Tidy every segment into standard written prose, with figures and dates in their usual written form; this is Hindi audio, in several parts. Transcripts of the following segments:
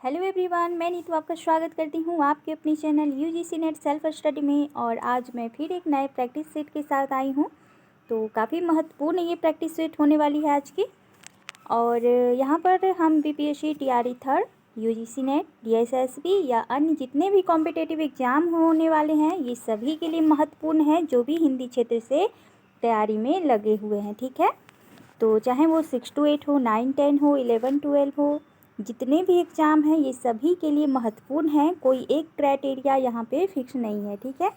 हेलो एवरीवन, मैं नीतू आपका स्वागत करती हूँ आपके अपने channel UGC net self study में। और आज मैं फिर एक नए प्रैक्टिस सेट के साथ आई हूँ। तो काफ़ी महत्वपूर्ण ये प्रैक्टिस सेट होने वाली है आज की। और यहाँ पर हम BPSC TRE third, UGC net, DSSB या अन्य जितने भी कॉम्पिटेटिव एग्ज़ाम होने वाले हैं ये सभी के लिए महत्वपूर्ण है, जो भी हिंदी क्षेत्र से तैयारी में लगे हुए हैं। ठीक है, तो चाहे वो 6 to 8 हो, 9 10 हो, 11 12 हो, जितने भी एग्ज़ाम हैं ये सभी के लिए महत्वपूर्ण हैं। कोई एक क्राइटेरिया यहाँ पे फिक्स नहीं है। ठीक है,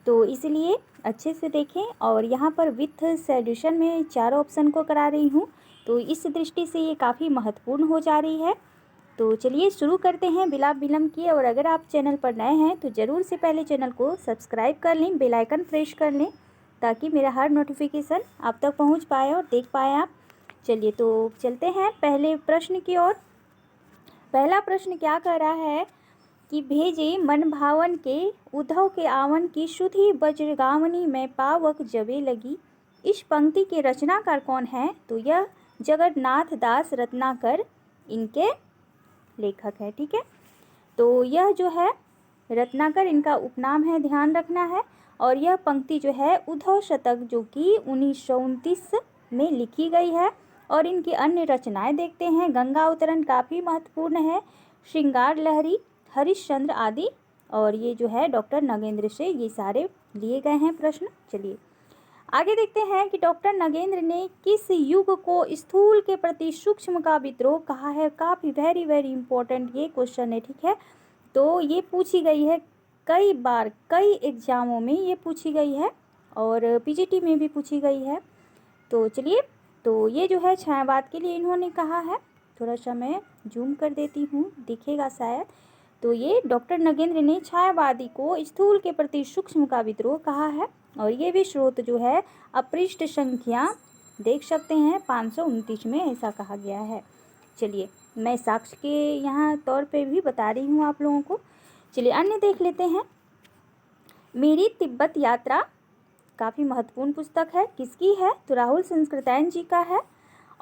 तो इसलिए अच्छे से देखें। और यहाँ पर विथ सॉल्यूशन में चारों ऑप्शन को करा रही हूँ, तो इस दृष्टि से ये काफ़ी महत्वपूर्ण हो जा रही है। तो चलिए शुरू करते हैं बिना विलम्ब किए। और अगर आप चैनल पर नए हैं तो ज़रूर से पहले चैनल को सब्सक्राइब कर लें, बेल आइकन प्रेस कर लें, ताकि मेरा हर नोटिफिकेशन आप तक पहुंच पाए और देख पाए आप। चलिए तो चलते हैं पहले प्रश्न की ओर। पहला प्रश्न क्या कह रहा है कि भेजे मन भावन के उद्धव के आवन की शुद्धि वज्रगावनी में पावक जबे लगी। इस पंक्ति के रचनाकार कौन है? तो यह जगन्नाथ दास रत्नाकर इनके लेखक है। ठीक है, तो यह जो है रत्नाकर इनका उपनाम है, ध्यान रखना है। और यह पंक्ति जो है उद्धव शतक जो कि 1929 में लिखी गई है। और इनकी अन्य रचनाएं देखते हैं। गंगा अवतरण काफ़ी महत्वपूर्ण है, श्रृंगार लहरी, हरिश्चंद्र आदि। और ये जो है डॉक्टर नगेंद्र से ये सारे लिए गए हैं प्रश्न। चलिए आगे देखते हैं कि डॉक्टर नगेंद्र ने किस युग को स्थूल के प्रति सूक्ष्म का विद्रोह कहा है। काफ़ी वेरी वेरी इंपॉर्टेंट ये क्वेश्चन है। ठीक है, तो ये पूछी गई है कई बार, कई एग्जामों में ये पूछी गई है और पीजीटी में भी पूछी गई है। तो चलिए, तो ये जो है छायावाद के लिए इन्होंने कहा है। थोड़ा सा मैं जूम कर देती हूँ, दिखेगा शायद। तो ये डॉक्टर नगेंद्र ने छायावादी को स्थूल के प्रति सूक्ष्म का विद्रोह कहा है। और ये भी स्रोत जो है अपृष्ठ संख्या देख सकते हैं 529 में ऐसा कहा गया है। चलिए मैं साक्ष्य के यहाँ तौर पे भी बता रही हूँ आप लोगों को। चलिए अन्य देख लेते हैं। मेरी तिब्बत यात्रा काफ़ी महत्वपूर्ण पुस्तक है, किसकी है? तो राहुल संस्कृत्यायन जी का है।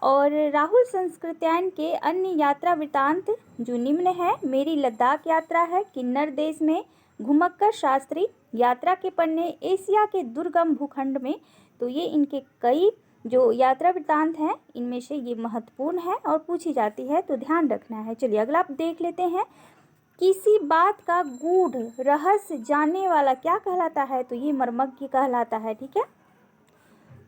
और राहुल संस्कृत्यायन के अन्य यात्रा वृतांत जो निम्न है। मेरी लद्दाख यात्रा है, किन्नर देश में घुमक्कर शास्त्री यात्रा के पन्ने, एशिया के दुर्गम भूखंड में। तो ये इनके कई जो यात्रा वृतांत हैं इनमें से ये महत्वपूर्ण है और पूछी जाती है, तो ध्यान रखना है। चलिए अगला आप देख लेते हैं। किसी बात का गूढ़ रहस्य जानने वाला क्या कहलाता है? तो ये मर्मज्ञ कहलाता है। ठीक है,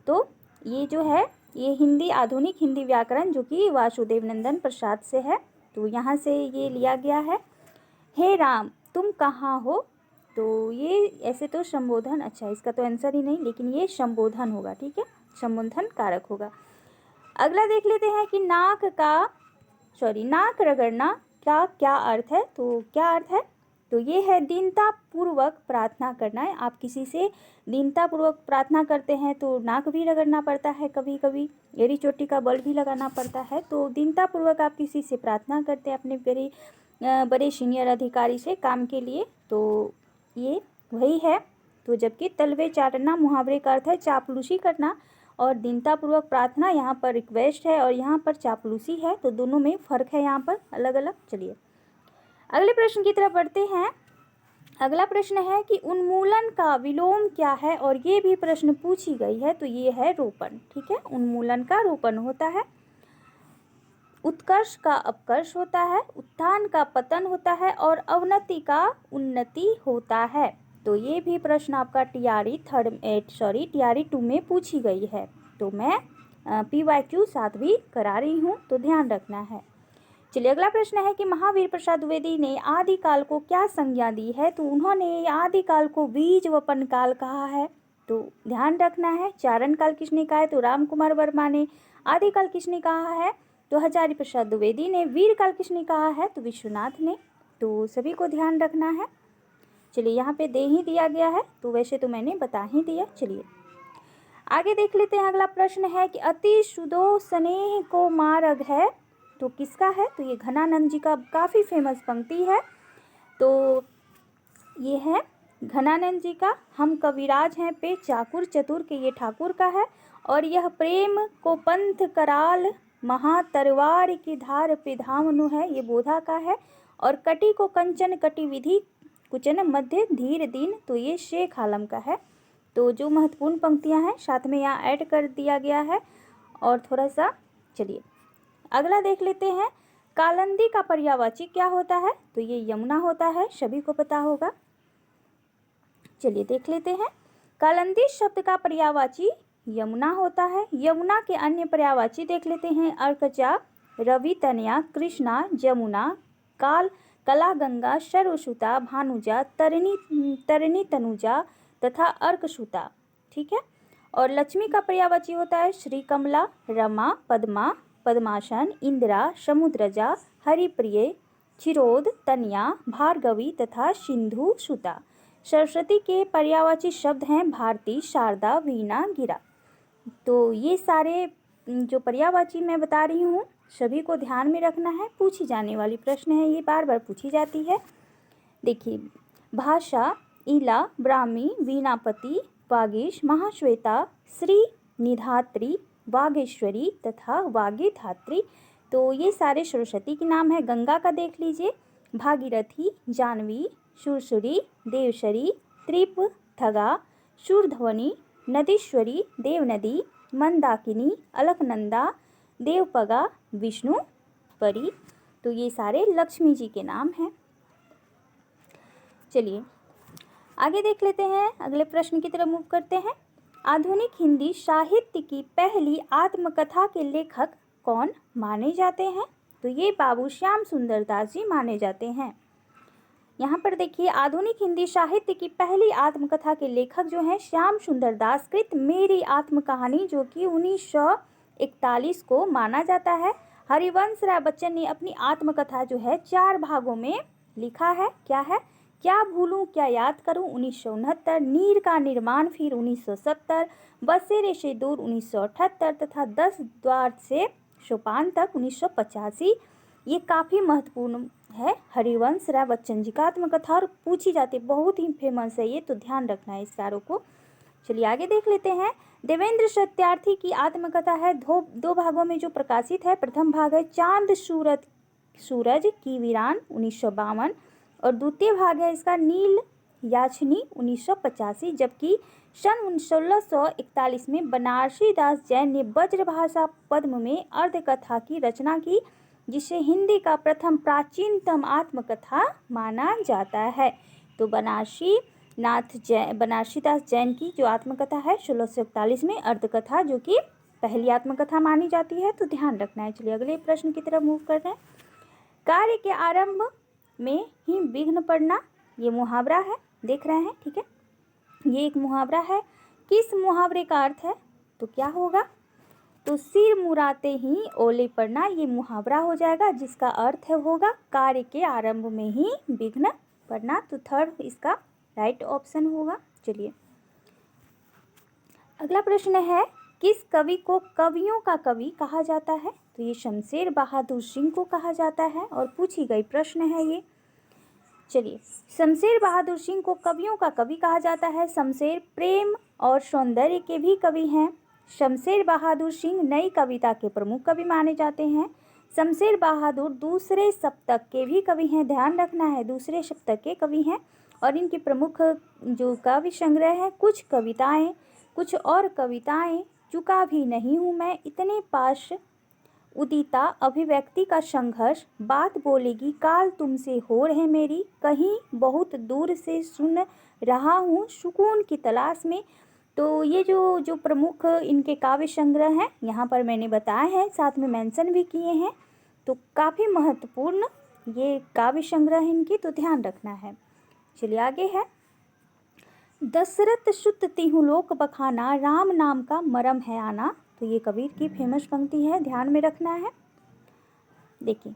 तो ये जो है ये हिंदी, आधुनिक हिंदी व्याकरण जो कि वासुदेव नंदन प्रसाद से है, तो यहाँ से ये लिया गया है। हे राम तुम कहाँ हो? तो ये ऐसे तो संबोधन, अच्छा इसका तो आंसर ही नहीं, लेकिन ये संबोधन होगा। ठीक है, संबोधन कारक होगा। अगला देख लेते हैं कि नाक रगड़ना का क्या अर्थ है? तो क्या अर्थ है? तो ये है दीनता पूर्वक प्रार्थना करना है। आप किसी से दीनता पूर्वक प्रार्थना करते हैं तो नाक भी रगड़ना पड़ता है, कभी कभी एड़ी चोटी का बल भी लगाना पड़ता है। तो दीनता पूर्वक आप किसी से प्रार्थना करते हैं अपने बड़े सीनियर अधिकारी से काम के लिए, तो ये वही है। तो जबकि तलवे चाटना मुहावरे का अर्थ है चापलूसी करना, और दीनतापूर्वक प्रार्थना यहाँ पर रिक्वेस्ट है और यहाँ पर चापलूसी है, तो दोनों में फ़र्क है यहाँ पर अलग अलग। चलिए अगले प्रश्न की तरफ बढ़ते हैं। अगला प्रश्न है कि उन्मूलन का विलोम क्या है? और ये भी प्रश्न पूछी गई है, तो ये है रोपण। ठीक है, उन्मूलन का रोपण होता है, उत्कर्ष का अपकर्ष होता है, उत्थान का पतन होता है और अवनति का उन्नति होता है। तो ये भी प्रश्न आपका टीआरई 2 में पूछी गई है, तो मैं PYQ साथ भी करा रही हूँ, तो ध्यान रखना है। चलिए अगला प्रश्न है कि महावीर प्रसाद द्विवेदी ने आदिकाल को क्या संज्ञा दी है? तो उन्होंने आदिकाल को बीज वपन काल कहा है, तो ध्यान रखना है। चारण काल किसने कहा है? तो राम कुमार वर्मा ने। आदिकाल किसने कहा है? तो हजारी प्रसाद द्विवेदी ने। वीर काल किसने कहा है? तो विश्वनाथ ने। तो सभी को ध्यान रखना है। चलिए यहाँ पे दे ही दिया गया है, तो वैसे तो मैंने बता ही दिया। चलिए आगे देख लेते हैं। अगला प्रश्न है कि अति सुदो स्नेह को मार्ग है, तो किसका है? तो ये घनानंद जी का काफ़ी फेमस पंक्ति है, तो ये है घनानंद जी का। हम कविराज हैं पे चाकुर चतुर के, ये ठाकुर का है। और यह प्रेम को पंथ कराल महातरवार की धार पे धामनु है, ये बोधा का है। और कटी को कंचन कटी विधि कुचन मध्य धीर दीन, तो ये शेख आलम का है। तो जो महत्वपूर्ण पंक्तियां हैं साथ में यहाँ ऐड कर दिया गया है। और थोड़ा सा चलिए अगला देख लेते हैं। कालिंदी का पर्यायवाची क्या होता है? तो ये यमुना होता है, सभी को पता होगा। चलिए देख लेते हैं। कालिंदी शब्द का पर्यायवाची यमुना होता है। यमुना के अन्य पर्यायवाची देख लेते हैं। अर्कजा, रवि तनया, कृष्णा, जमुना, कला गंगा, सर्वसुता, भानुजा, तरिणी तनुजा तथा अर्कसुता। ठीक है। और लक्ष्मी का पर्यायवाची होता है श्री कमला, रमा, पद्मा, पद्मासन, इंदिरा, समुद्रजा, हरिप्रिय, क्षीरोद, तनया, भार्गवी तथा सिंधु सुता। सरस्वती के पर्यायवाची शब्द हैं भारती, शारदा, वीणा, गिरा। तो ये सारे जो पर्यायवाची मैं बता रही हूँ सभी को ध्यान में रखना है, पूछी जाने वाली प्रश्न है, ये बार बार पूछी जाती है। देखिए भाषा, इला, ब्राह्मी, वीणापति, वागीश, महाश्वेता, श्री निधात्री, वागेश्वरी तथा वागीधात्री। तो ये सारे सरस्वती के नाम है। गंगा का देख लीजिए, भागीरथी, जानवी, सुरसुरी, देवशरी, त्रिपथगा, शूरध्वनि, नदीश्वरी, देवनदी, मंदाकिनी, अलकनंदा, देवपगा, विष्णुपरी। तो ये सारे लक्ष्मी जी के नाम हैं। चलिए आगे देख लेते हैं, अगले प्रश्न की तरफ मूव करते हैं। आधुनिक हिंदी साहित्य की पहली आत्मकथा के लेखक कौन माने जाते हैं? तो ये बाबू श्याम सुंदर दास जी माने जाते हैं। यहाँ पर देखिए आधुनिक हिंदी साहित्य की पहली आत्मकथा के लेखक जो हैं श्याम सुंदर दास कृत मेरी आत्मकहानी, जो कि 1941 को माना जाता है। हरिवंश राय बच्चन ने अपनी आत्मकथा जो है 4 भागों में लिखा है। क्या है? क्या भूलूं क्या याद करूं 1969, नीर का निर्माण फिर 1970, बसेरे से दूर 1978 तथा 10 द्वार से सोपान तक 1985। ये काफ़ी महत्वपूर्ण है हरिवंश राय बच्चन जी का आत्मकथा और पूछी जाती है, बहुत ही फेमस है ये, तो ध्यान रखना है इस चारों को। चलिए आगे देख लेते हैं। देवेंद्र सत्यार्थी की आत्मकथा है दो भागों में जो प्रकाशित है। प्रथम भाग है चांद सूरज की वीरान 1952 और द्वितीय भाग है इसका नील याचनी 1985। जबकि सन 1641 में बनारसी दास जैन ने ब्रजभाषा पद्म में अर्धकथा की रचना की, जिसे हिंदी का प्रथम प्राचीनतम आत्मकथा माना जाता है। तो बनारसी दास जैन की जो आत्मकथा है 1641 में अर्धकथा, जो कि पहली आत्मकथा मानी जाती है, तो ध्यान रखना है। चलिए अगले प्रश्न की तरफ मूव कर रहे हैं। कार्य के आरंभ में ही विघ्न पड़ना, ये मुहावरा है, देख रहे हैं, ठीक है। ये एक मुहावरा है। किस मुहावरे का अर्थ है? तो क्या होगा? तो सिर मुराते ही ओले पड़ना, ये मुहावरा हो जाएगा, जिसका अर्थ होगा कार्य के आरंभ में ही विघ्न पड़ना। तो थर्ड इसका राइट ऑप्शन होगा। चलिए अगला प्रश्न है, किस कवि को कवियों का कवि कहा जाता है? तो ये शमशेर बहादुर सिंह को कहा जाता है और पूछी गई प्रश्न है ये। चलिए शमशेर बहादुर सिंह को कवियों का कवि कहा जाता है। शमशेर प्रेम और सौंदर्य के भी कवि हैं। शमशेर बहादुर सिंह नई कविता के प्रमुख कवि माने जाते हैं। शमशेर बहादुर दूसरे सप्तक के भी कवि हैं, ध्यान रखना है, दूसरे सप्तक के कवि हैं। और इनके प्रमुख जो काव्य संग्रह है, कुछ कविताएं, कुछ और कविताएं, चुका भी नहीं हूँ मैं, इतने पास उदिता, अभिव्यक्ति का संघर्ष, बात बोलेगी काल तुमसे हो रहे मेरी, कहीं बहुत दूर से सुन रहा हूँ सुकून की तलाश में। तो ये जो प्रमुख इनके काव्य संग्रह हैं यहाँ पर मैंने बताए हैं, साथ में मेंशन भी किए हैं। तो काफ़ी महत्वपूर्ण ये काव्य संग्रह है इनकी, तो ध्यान रखना है। चलिए आगे है, दशरथ सुत तिहु लोक बखाना, राम नाम का मरम है आना। तो ये कबीर की फेमस पंक्ति है, ध्यान में रखना है। देखिए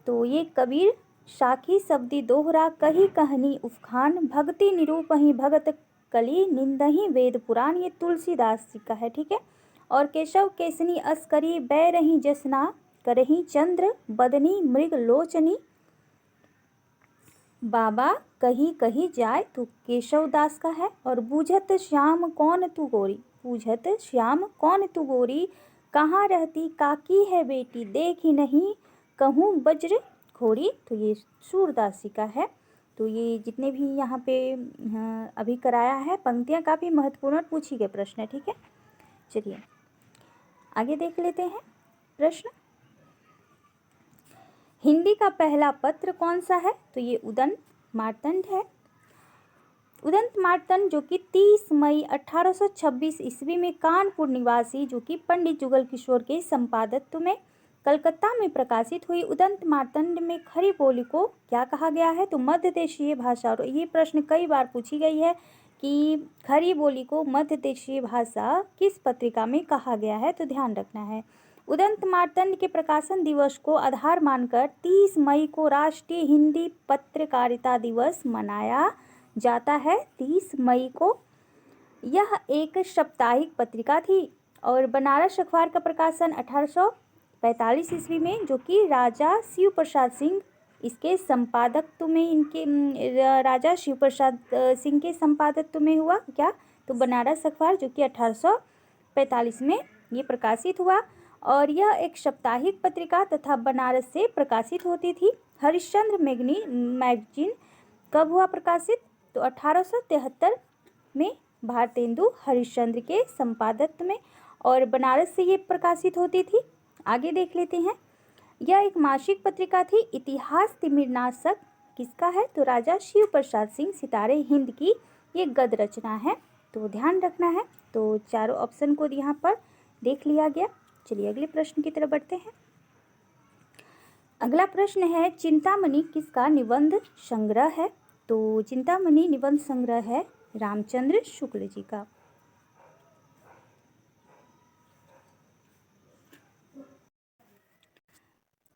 तो ये कबीर साखी शब्दी दोहरा, कही कहनी उफखान, भक्ति निरूपही भगत कली, निंदही वेद पुराण, ये तुलसीदास जी का है, ठीक है। और केशव केसनी अस्करी, बैरही जसना करही चंद्र, बदनी मृग लोचनी, बाबा कही कही जाए, तो केशव दास का है। और बूझत श्याम कौन तू गोरी, बूझत श्याम कौन तू गोरी, कहाँ रहती काकी है बेटी, देखी नहीं कहूँ वज्र घोड़ी, तो ये सूरदास जी का है। तो ये जितने भी यहाँ पे अभी कराया है पंक्तियाँ काफ़ी महत्वपूर्ण पूछी गए प्रश्न है, ठीक है। चलिए आगे देख लेते हैं प्रश्न। हिंदी का पहला पत्र कौन सा है? तो ये उदंत मार्तंड है। उदंत मार्तंड जो कि 30 मई 1826 ईस्वी में कानपुर निवासी जो कि पंडित जुगल किशोर के संपादत्व में कलकत्ता में प्रकाशित हुई। उदंत मार्तंड में खड़ी बोली को क्या कहा गया है? तो मध्य देशीय भाषा। और ये प्रश्न कई बार पूछी गई है कि खड़ी बोली को मध्य देशीय भाषा किस पत्रिका में कहा गया है, तो ध्यान रखना है। उदंत मार्तंड के प्रकाशन दिवस को आधार मानकर 30 मई को राष्ट्रीय हिंदी पत्रकारिता दिवस मनाया जाता है। 30 मई को यह एक साप्ताहिक पत्रिका थी और बनारस अखबार का प्रकाशन 1845 ईस्वी में जो कि राजा शिव प्रसाद सिंह इसके संपादकत्व में राजा शिव प्रसाद सिंह के संपादकत्व में हुआ। क्या? तो बनारस अखबार जो कि 1845 में ये प्रकाशित हुआ और यह एक साप्ताहिक पत्रिका तथा बनारस से प्रकाशित होती थी। हरिश्चंद्र मैगजीन कब हुआ प्रकाशित? तो 1873 में भारतेंदु हरिश्चंद्र के संपादकत्व में और बनारस से ये प्रकाशित होती थी। आगे देख लेते हैं। यह एक मासिक पत्रिका थी। इतिहास तिमिरनाशक किसका है? तो राजा शिव प्रसाद सिंह सितारे हिंद की ये गद्य रचना है, तो ध्यान रखना है। तो चारों ऑप्शन को यहाँ पर देख लिया गया। चलिए अगले प्रश्न की तरफ बढ़ते हैं। अगला प्रश्न है चिंतामणि किसका निबंध संग्रह है? तो चिंतामणि निबंध संग्रह है रामचंद्र शुक्ल जी का।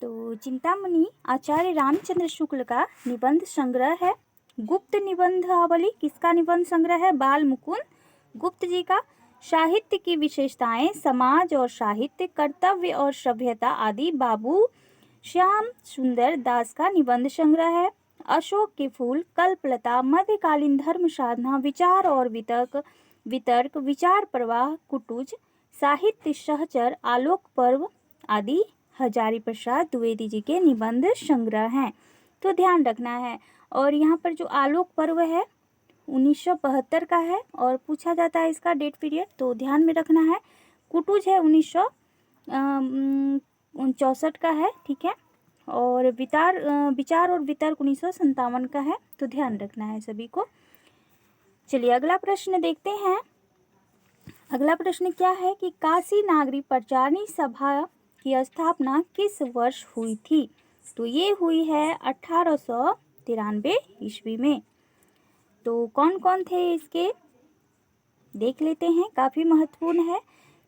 तो चिंतामणि आचार्य रामचंद्र शुक्ल का निबंध संग्रह है। गुप्त निबंधावली किसका निबंध संग्रह है? बाल मुकुंद गुप्त जी का। साहित्य की विशेषताएं, समाज और साहित्य, कर्तव्य और सभ्यता आदि बाबू श्याम सुंदर दास का निबंध संग्रह है। अशोक के फूल, कल्पलता, मध्यकालीन धर्म साधना, विचार और वितर्क, विचार प्रवाह, कुटुज, साहित्य सहचर, आलोक पर्व आदि हजारी प्रसाद द्विवेदी जी के निबंध संग्रह हैं, तो ध्यान रखना है। और यहाँ पर जो आलोक पर्व है 1972 का है और पूछा जाता है इसका डेट पीरियड, तो ध्यान में रखना है। कुटुज है 1964 का है, ठीक है। और विचार और वितर्क 1957 का है, तो ध्यान रखना है सभी को। चलिए अगला प्रश्न देखते हैं। अगला प्रश्न क्या है कि काशी नागरी प्रचारणी सभा की स्थापना किस वर्ष हुई थी? तो ये हुई है 1893 ईस्वी में। तो कौन कौन थे इसके देख लेते हैं, काफ़ी महत्वपूर्ण है।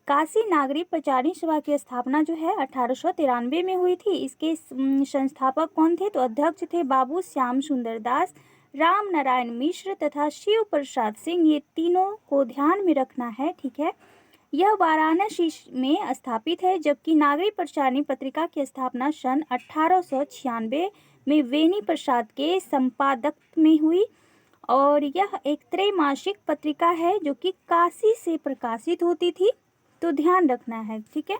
काशी नागरी प्रचारणी सभा की स्थापना जो है 1893 में हुई थी। इसके संस्थापक कौन थे? तो अध्यक्ष थे बाबू श्याम सुंदर दास, राम नारायण मिश्र तथा शिव प्रसाद सिंह। ये तीनों को ध्यान में रखना है, ठीक है। यह वाराणसी में स्थापित है, जबकि नागरी प्रचारणी पत्रिका की स्थापना सन 1896 में वेनी प्रसाद के संपादकत्व में हुई और यह एक त्रैमासिक पत्रिका है जो कि काशी से प्रकाशित होती थी, तो ध्यान रखना है, ठीक है।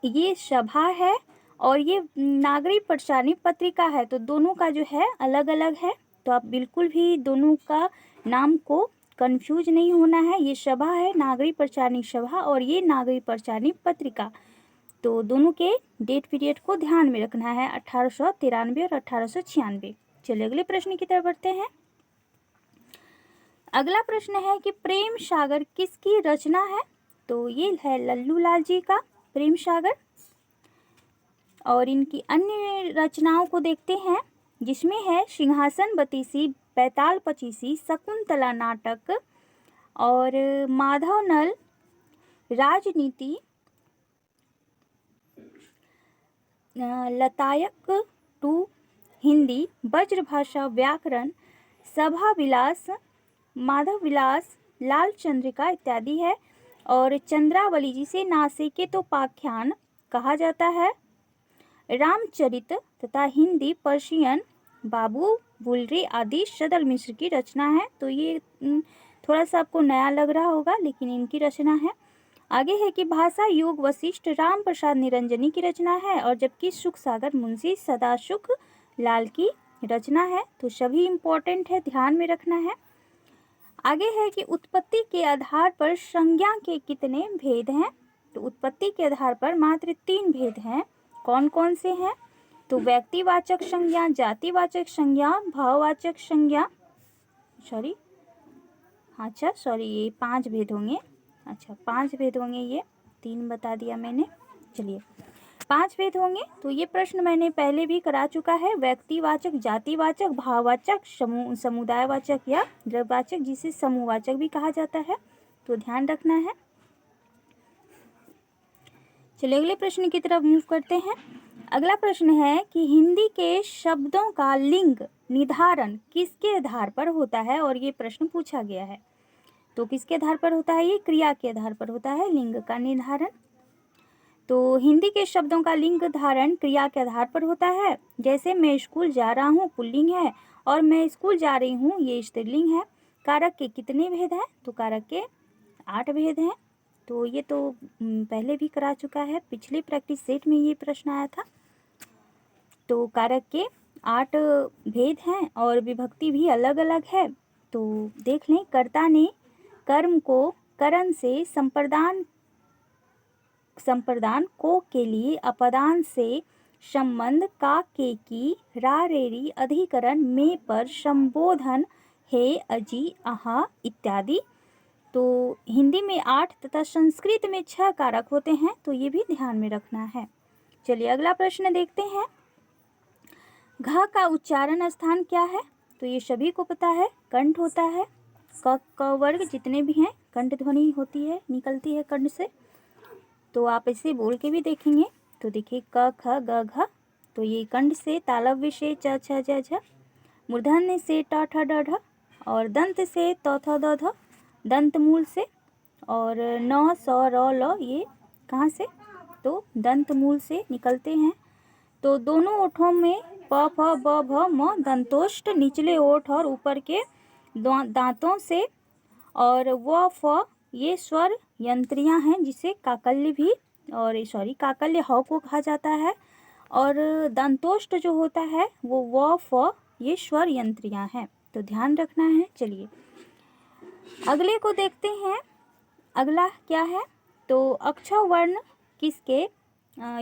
ये सभा है और ये नागरी प्रचारणी पत्रिका है, तो दोनों का जो है अलग अलग है, तो आप बिल्कुल भी दोनों का नाम को कंफ्यूज नहीं होना है। ये सभा है नागरी प्रचारणी सभा और ये नागरी प्रचारणी पत्रिका, तो दोनों के डेट पीरियड को ध्यान में रखना है 1893 और 1896। चलिए अगले प्रश्न की तरफ बढ़ते हैं। अगला प्रश्न है कि प्रेम सागर किसकी रचना है? तो ये है लल्लू लाल जी का प्रेम सागर। और इनकी अन्य रचनाओं को देखते हैं, जिसमें है सिंहासन बतीसी, बैताल पचीसी, शकुंतला नाटक और माधव नल, राजनीति, लतायक टू हिंदी, ब्रजभाषा, व्याकरण, सभा विलास, माधव विलास, लाल चंद्रिका इत्यादि है। और चंद्रावली जिसे नासिकेतोपाख्यान कहा जाता है, रामचरित तथा हिंदी, पर्शियन, बाबू बुलरी आदि सदल मिश्र की रचना है। तो ये थोड़ा सा आपको नया लग रहा होगा, लेकिन इनकी रचना है। आगे है कि भाषा योग वशिष्ठ राम प्रसाद निरंजनी की रचना है और जबकि सुख सागर मुंशी सदासुख लाल की रचना है। तो सभी इंपॉर्टेंट है, ध्यान में रखना है। आगे है कि उत्पत्ति के आधार पर संज्ञा के कितने भेद हैं। तो उत्पत्ति के आधार पर मात्र 3 भेद हैं। कौन कौन से हैं? तो व्यक्तिवाचक संज्ञा, जातिवाचक संज्ञा, भाववाचक संज्ञा, ये 5 भेद होंगे। अच्छा 5 भेद होंगे, ये 3 बता दिया मैंने। चलिए 5 भेद होंगे। तो ये प्रश्न मैंने पहले भी करा चुका है। व्यक्तिवाचक, जातिवाचक, भाववाचक, समुदायवाचक या द्रव्यवाचक, जिसे समूहवाचक भी कहा जाता है। तो ध्यान रखना है। चलिए अगले प्रश्न की तरफ मूव करते हैं। अगला प्रश्न है कि हिंदी के शब्दों का लिंग निर्धारण किसके आधार पर होता है, और ये प्रश्न पूछा गया है। तो किसके आधार पर होता है? ये क्रिया के आधार पर होता है लिंग का निर्धारण। तो हिंदी के शब्दों का लिंग धारण क्रिया के आधार पर होता है। जैसे मैं स्कूल जा रहा हूँ पुल्लिंग है और मैं स्कूल जा रही हूँ ये स्त्रीलिंग है। कारक के कितने भेद हैं? तो कारक के 8 भेद हैं। तो ये तो पहले भी करा चुका है, पिछले प्रैक्टिस सेट में ये प्रश्न आया था। तो कारक के 8 भेद हैं और विभक्ति भी अलग अलग है। तो देख लें। कर्ता ने कर्म को करण से संप्रदान को के लिए अपदान से संबंध का के की रा रेरी अधिकरण में पर संबोधन हे अजी आहा इत्यादि। तो हिंदी में 8 तथा संस्कृत में 6 कारक होते हैं। तो ये भी ध्यान में रखना है। चलिए अगला प्रश्न देखते हैं। घ का उच्चारण स्थान क्या है? तो ये सभी को पता है, कंठ होता है। क वर्ग जितने भी हैं कंठ ध्वनि होती है, निकलती है कंठ से। तो आप इसे बोल के भी देखेंगे। तो देखिए क ख ग घ, तो ये कंठ से, तालव्य से च छ ज झ, मूर्धन्य से ट ठ ड ढ, और दंत से त थ द ध, दंत मूल से, और न स र ल, ये कहाँ से? तो दंत मूल से निकलते हैं। तो दोनों ओठों में प फ ब भ म दंतोष्ठ निचले ओठ और ऊपर के दांतों से, और व फ ये स्वर यंत्रियां हैं, जिसे काकल्य भी काकल्य ह को कहा जाता है। और दंतोष्ठ जो होता है वो व फ ये स्वर यंत्रियां हैं। तो ध्यान रखना है। चलिए अगले को देखते हैं। अगला क्या है? तो अक्षर वर्ण किसके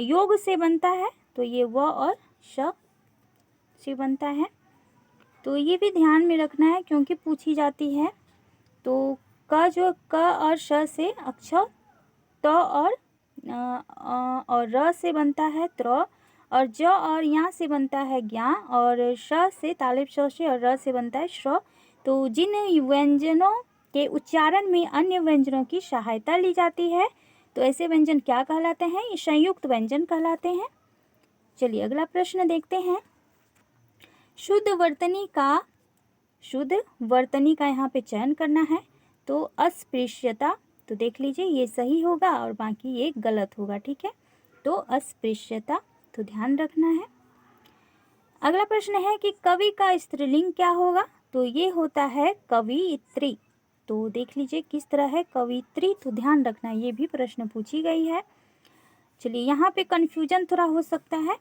योग से बनता है? तो ये व और श से बनता है। तो ये भी ध्यान में रखना है क्योंकि पूछी जाती है। तो क और श से अक्षर, त और र से बनता है त्र, और ज और या से बनता है ज्ञा, और श से तालिब श से और र से बनता है श्र। तो जिन व्यंजनों के उच्चारण में अन्य व्यंजनों की सहायता ली जाती है, तो ऐसे व्यंजन क्या कहलाते हैं? ये संयुक्त व्यंजन कहलाते हैं। चलिए अगला प्रश्न देखते हैं। शुद्ध वर्तनी का यहाँ पे चयन करना है। तो अस्पृश्यता, तो देख लीजिए ये सही होगा और बाकी ये गलत होगा, ठीक है। तो अस्पृश्यता, तो ध्यान रखना है। अगला प्रश्न है कि कवि का स्त्रीलिंग क्या होगा? तो ये होता है कवियत्री। तो देख लीजिए किस तरह है कवियत्री, तो ध्यान रखना, ये भी प्रश्न पूछी गई है। चलिए यहाँ पे कन्फ्यूजन थोड़ा हो सकता है।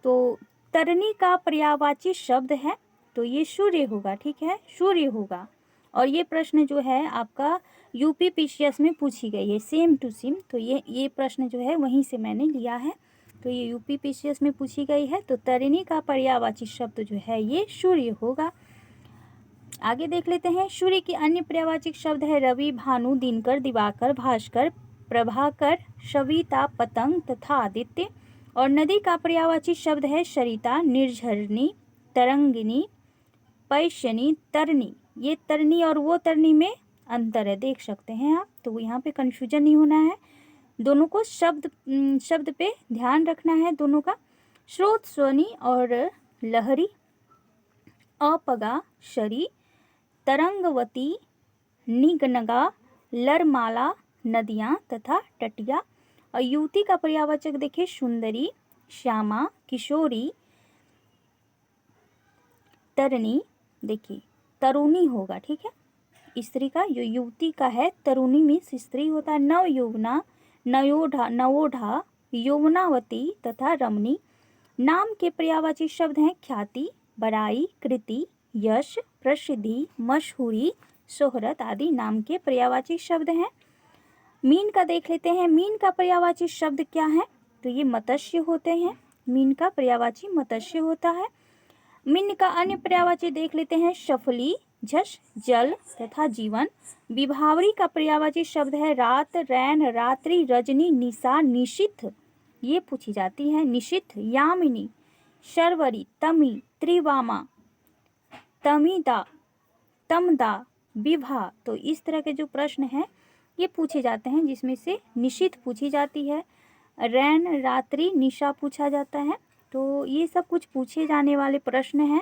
तो तरनी का पर्यायवाची शब्द है, तो ये सूर्य होगा, ठीक है, सूर्य होगा। और ये प्रश्न जो है आपका यूपी पीसीएस में पूछी गई है, सेम टू सेम। तो ये प्रश्न जो है वहीं से मैंने लिया है। तो ये यूपी पीसीएस में पूछी गई है। तो तरनी का पर्यायवाची शब्द जो है ये सूर्य होगा। आगे देख लेते हैं। सूर्य के अन्य पर्यायवाचिक शब्द है रवि, भानु, दिनकर, दिवाकर, भास्कर, प्रभाकर, सविता, पतंग तथा आदित्य। और नदी का पर्यायवाची शब्द है सरिता, निर्झरनी, तरंगिनी, पैश्यनी, तरनी। ये तरनी और वो तरनी में अंतर है, देख सकते हैं आप। तो यहाँ पे कन्फ्यूजन नहीं होना है, दोनों को शब्द पे ध्यान रखना है दोनों का। स्रोत, स्वनी और लहरी, अपगा, शरी, तरंगवती, निगनगा, लरमाला, नदियाँ तथा तटिया। और युवती का पर्यायवाचक देखिए सुंदरी, श्यामा, किशोरी, तरनी, देखिए तरुणी होगा, ठीक है। स्त्री का, जो युवती का है तरुणी मीन्स स्त्री होता है। नवयुवना, नयोढ़ा, नवोढ़ा, यौवनावती तथा रमणी। नाम के पर्यायवाची शब्द हैं ख्याति, बड़ाई, कृति, यश, प्रसिद्धि, मशहूरी, शोहरत आदि नाम के पर्यायवाची शब्द हैं। मीन का देख लेते हैं। मीन का पर्यायवाची शब्द क्या है? तो ये मत्स्य होते हैं। मीन का पर्यायवाची मत्स्य होता है। मीन का अन्य पर्यायवाची देख लेते हैं। शफली, झष, जल तथा जीवन। विभावरी का पर्यायवाची शब्द है रात, रैन, रात्रि, रजनी, निशा, निशिथ, ये पूछी जाती है। निशिथ, यामिनी, शर्वरी, तमी, त्रिवामा, तमिदा, तमदा, विभा। तो इस तरह के जो प्रश्न हैं ये पूछे जाते हैं, जिसमें से निशिथ पूछी जाती है, रैन, रात्रि, निशा पूछा जाता है। तो ये सब कुछ पूछे जाने वाले प्रश्न हैं।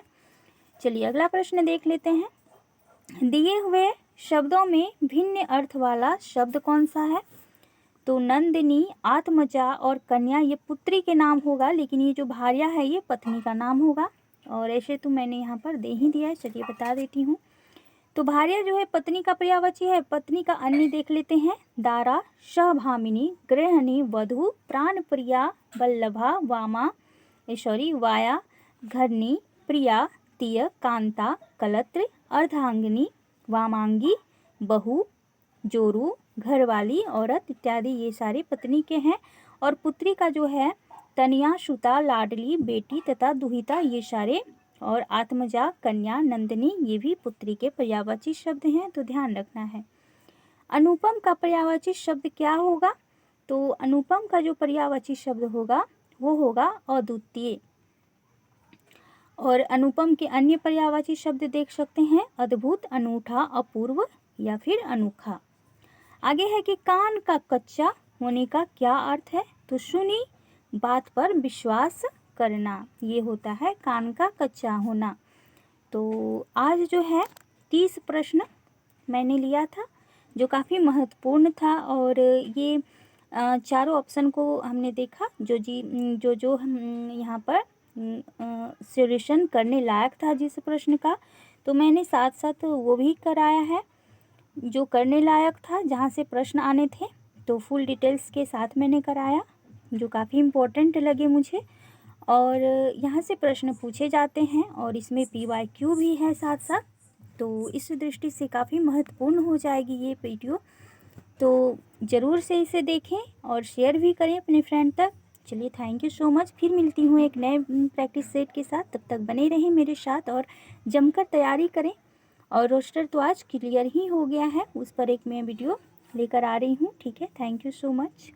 चलिए अगला प्रश्न देख लेते हैं। दिए हुए शब्दों में भिन्न अर्थ वाला शब्द कौन सा है? तो नंदिनी, आत्मजा और कन्या ये पुत्री के नाम होगा, लेकिन ये जो भार्या है ये पत्नी का नाम होगा। और ऐसे तो मैंने यहाँ पर दे ही दिया है, चलिए बता देती हूँ। तो भार्या जो है पत्नी का पर्यायवाची है। पत्नी का अन्य देख लेते हैं। दारा, सहभामिनी, गृहिणी, वधू, प्राणप्रिया, वल्लभा, वामा, वाया, घरनी, प्रिया, तिय, कांता, कलत्र, अर्धांगिनी, वामांगी, बहू, जोरू, घरवाली, औरत इत्यादि ये सारे पत्नी के हैं। और पुत्री का जो है तनिया, सुता, लाडली, बेटी तथा दुहिता ये सारे, और आत्मजा, कन्या, नंदिनी ये भी पुत्री के पर्यायवाची शब्द हैं, तो ध्यान रखना है। अनुपम का पर्यायवाची शब्द क्या होगा? तो अनुपम का जो पर्यायवाची शब्द होगा वो होगा अद्वितीय। और अनुपम के अन्य पर्यायवाची शब्द देख सकते हैं। अद्भुत, अनूठा, अपूर्व या फिर अनोखा। आगे है कि कान का कच्चा होने का क्या अर्थ है? तो सुनी बात पर विश्वास करना, ये होता है कान का कच्चा होना। तो आज जो है 30 प्रश्न मैंने लिया था, जो काफ़ी महत्वपूर्ण था। और ये चारों ऑप्शन को हमने देखा, जो हम यहाँ पर सॉल्यूशन करने लायक था जिस प्रश्न का, तो मैंने साथ साथ वो भी कराया है जो करने लायक था, जहाँ से प्रश्न आने थे। तो फुल डिटेल्स के साथ मैंने कराया, जो काफ़ी इम्पोर्टेंट लगे मुझे। और यहाँ से प्रश्न पूछे जाते हैं और इसमें PYQ भी है साथ साथ। तो इस दृष्टि से काफ़ी महत्वपूर्ण हो जाएगी ये वीडियो। तो ज़रूर से इसे देखें और शेयर भी करें अपने फ्रेंड तक। चलिए थैंक यू सो मच। फिर मिलती हूँ एक नए प्रैक्टिस सेट के साथ। तब तक बने रहें मेरे साथ और जमकर तैयारी करें। और रोस्टर तो आज क्लियर ही हो गया है, उस पर एक मैं वीडियो लेकर आ रही हूँ। ठीक है, थैंक यू सो मच।